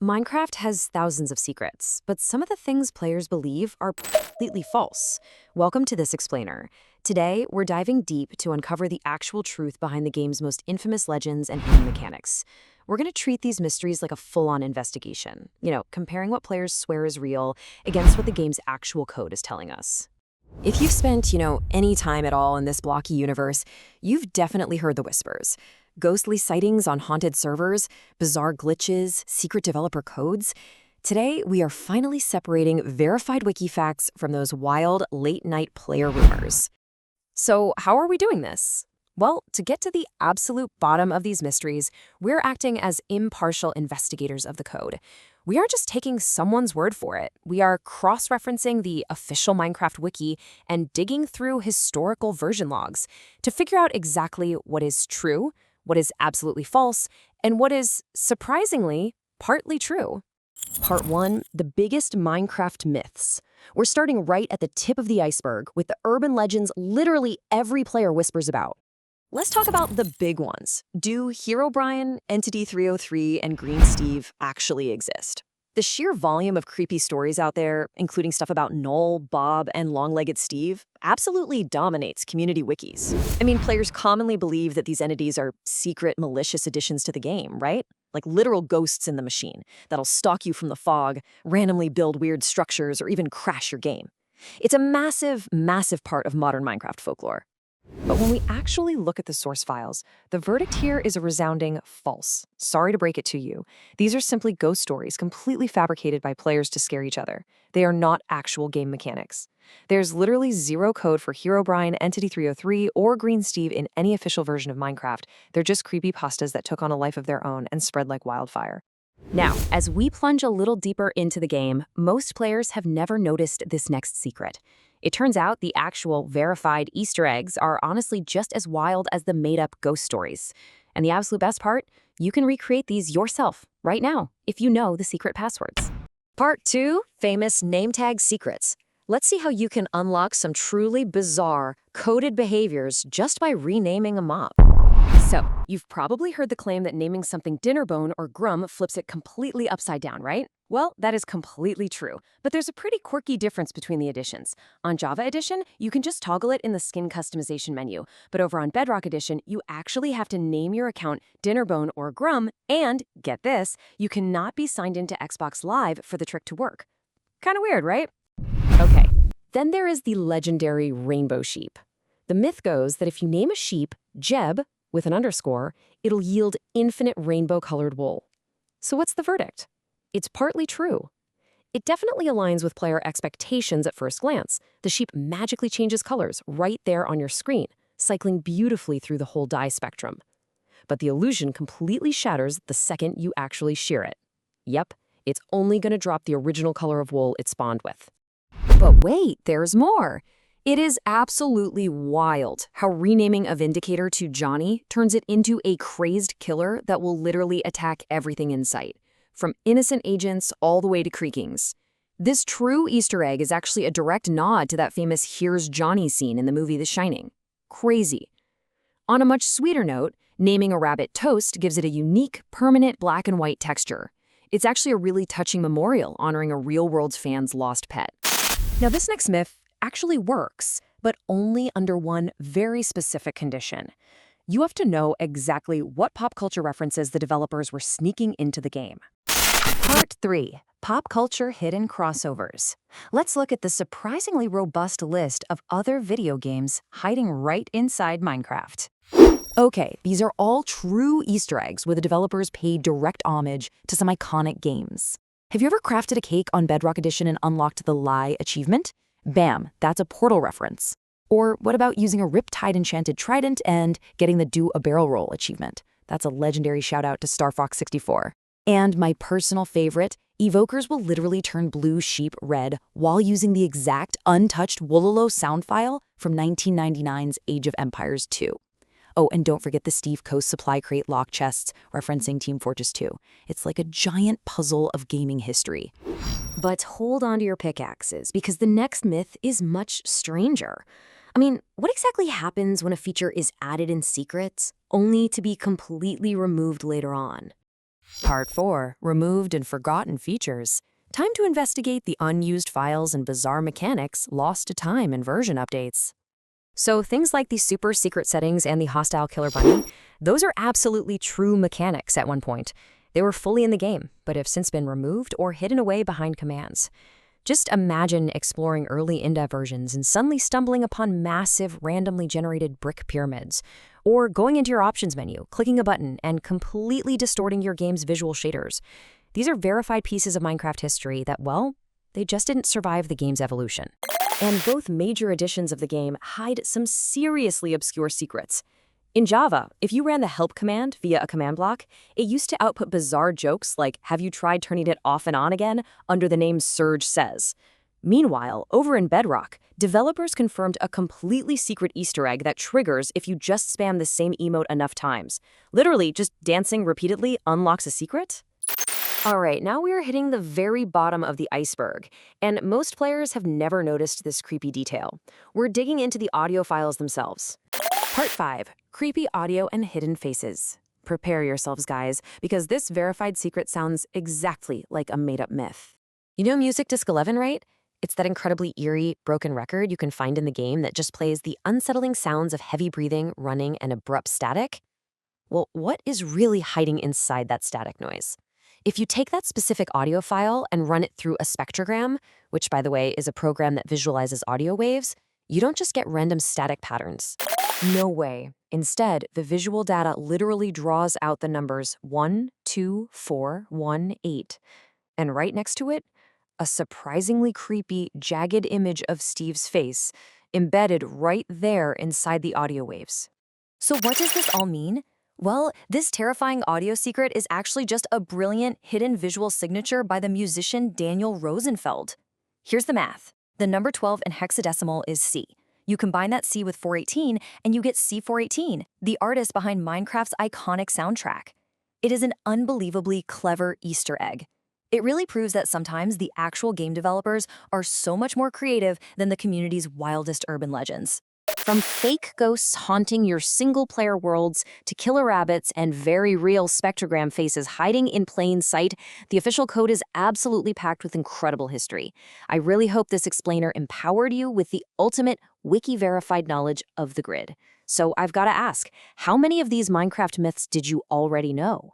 Minecraft has thousands of secrets, but some of the things players believe are completely false. Welcome to This Explainer. Today, we're diving deep to uncover the actual truth behind the game's most infamous legends and hidden mechanics. We're going to treat these mysteries like a full-on investigation, comparing what players swear is real against what the game's actual code is telling us. If you've spent, any time at all in this blocky universe, you've definitely heard the whispers. Ghostly sightings on haunted servers, bizarre glitches, secret developer codes. Today, we are finally separating verified wiki facts from those wild, late-night player rumors. So how are we doing this? Well, to get to the absolute bottom of these mysteries, we're acting as impartial investigators of the code. We aren't just taking someone's word for it. We are cross-referencing the official Minecraft wiki and digging through historical version logs to figure out exactly what is true, what is absolutely false, and what is, surprisingly, partly true. Part 1, the biggest Minecraft myths. We're starting right at the tip of the iceberg with the urban legends literally every player whispers about. Let's talk about the big ones. Do Herobrine, Entity 303, and Green Steve actually exist? The sheer volume of creepy stories out there, including stuff about Noel, Bob, and Long-Legged Steve, absolutely dominates community wikis. Players commonly believe that these entities are secret, malicious additions to the game, right? Like literal ghosts in the machine that'll stalk you from the fog, randomly build weird structures, or even crash your game. It's a massive, massive part of modern Minecraft folklore. But when we actually look at the source files, the verdict here is a resounding false. Sorry to break it to you. These are simply ghost stories completely fabricated by players to scare each other. They are not actual game mechanics. There's literally zero code for Herobrine, Entity 303, or Green Steve in any official version of Minecraft. They're just creepypastas that took on a life of their own and spread like wildfire. Now, as we plunge a little deeper into the game, most players have never noticed this next secret. It turns out the actual verified Easter eggs are honestly just as wild as the made-up ghost stories. And the absolute best part? You can recreate these yourself, right now, if you know the secret passwords. Part 2, famous name tag secrets. Let's see how you can unlock some truly bizarre, coded behaviors just by renaming a mob. So, you've probably heard the claim that naming something Dinnerbone or Grum flips it completely upside down, right? Well, that is completely true, but there's a pretty quirky difference between the editions. On Java Edition, you can just toggle it in the skin customization menu, but over on Bedrock Edition, you actually have to name your account Dinnerbone or Grum, and, get this, you cannot be signed into Xbox Live for the trick to work. Kinda weird, right? Okay, then there is the legendary Rainbow Sheep. The myth goes that if you name a sheep Jeb, with an underscore, it'll yield infinite rainbow-colored wool. So what's the verdict? It's partly true. It definitely aligns with player expectations at first glance. The sheep magically changes colors right there on your screen, cycling beautifully through the whole dye spectrum. But the illusion completely shatters the second you actually shear it. Yep, it's only going to drop the original color of wool it spawned with. But wait, there's more. It is absolutely wild how renaming a Vindicator to Johnny turns it into a crazed killer that will literally attack everything in sight, from innocent agents all the way to Creakings. This true Easter egg is actually a direct nod to that famous Here's Johnny scene in the movie The Shining. Crazy. On a much sweeter note, naming a rabbit Toast gives it a unique, permanent black and white texture. It's actually a really touching memorial honoring a real-world fan's lost pet. Now, this next myth actually works, but only under one very specific condition. You have to know exactly what pop culture references the developers were sneaking into the game. Part 3, Pop Culture Hidden Crossovers. Let's look at the surprisingly robust list of other video games hiding right inside Minecraft. Okay, these are all true Easter eggs where the developers paid direct homage to some iconic games. Have you ever crafted a cake on Bedrock Edition and unlocked the Lie achievement? Bam, that's a Portal reference. Or what about using a Riptide Enchanted Trident and getting the Do a Barrel Roll achievement? That's a legendary shout-out to StarFox64. And my personal favorite, evokers will literally turn blue sheep red while using the exact untouched Wololo sound file from 1999's Age of Empires 2. Oh, and don't forget the Steve Coast supply crate lock chests referencing Team Fortress 2. It's like a giant puzzle of gaming history. But hold on to your pickaxes, because the next myth is much stranger. What exactly happens when a feature is added in secret, only to be completely removed later on? Part 4. Removed and Forgotten Features. Time to investigate the unused files and bizarre mechanics lost to time and version updates. So things like the super secret settings and the hostile killer bunny, those are absolutely true mechanics at one point. They were fully in the game, but have since been removed or hidden away behind commands. Just imagine exploring early in-dev versions and suddenly stumbling upon massive, randomly generated brick pyramids, or going into your options menu, clicking a button, and completely distorting your game's visual shaders. These are verified pieces of Minecraft history that, well, they just didn't survive the game's evolution. And both major editions of the game hide some seriously obscure secrets. In Java, if you ran the help command via a command block, it used to output bizarre jokes like, "Have you tried turning it off and on again?" under the name Surge Says. Meanwhile, over in Bedrock, developers confirmed a completely secret Easter egg that triggers if you just spam the same emote enough times. Literally, just dancing repeatedly unlocks a secret? All right, now we are hitting the very bottom of the iceberg, and most players have never noticed this creepy detail. We're digging into the audio files themselves. Part 5. Creepy Audio and Hidden Faces. Prepare yourselves, guys, because this verified secret sounds exactly like a made-up myth. You know Music Disc 11, right? It's that incredibly eerie, broken record you can find in the game that just plays the unsettling sounds of heavy breathing, running, and abrupt static. Well, what is really hiding inside that static noise? If you take that specific audio file and run it through a spectrogram, which, by the way, is a program that visualizes audio waves, you don't just get random static patterns. No way. Instead, the visual data literally draws out the numbers 1, 2, 4, 1, 8. And right next to it, a surprisingly creepy, jagged image of Steve's face, embedded right there inside the audio waves. So what does this all mean? Well, this terrifying audio secret is actually just a brilliant hidden visual signature by the musician Daniel Rosenfeld. Here's the math. The number 12 in hexadecimal is C. You combine that C with 418 and you get C418, the artist behind Minecraft's iconic soundtrack. It is an unbelievably clever Easter egg. It really proves that sometimes the actual game developers are so much more creative than the community's wildest urban legends. From fake ghosts haunting your single-player worlds to killer rabbits and very real spectrogram faces hiding in plain sight, the official code is absolutely packed with incredible history. I really hope this explainer empowered you with the ultimate wiki-verified knowledge of the grid. So I've got to ask, how many of these Minecraft myths did you already know?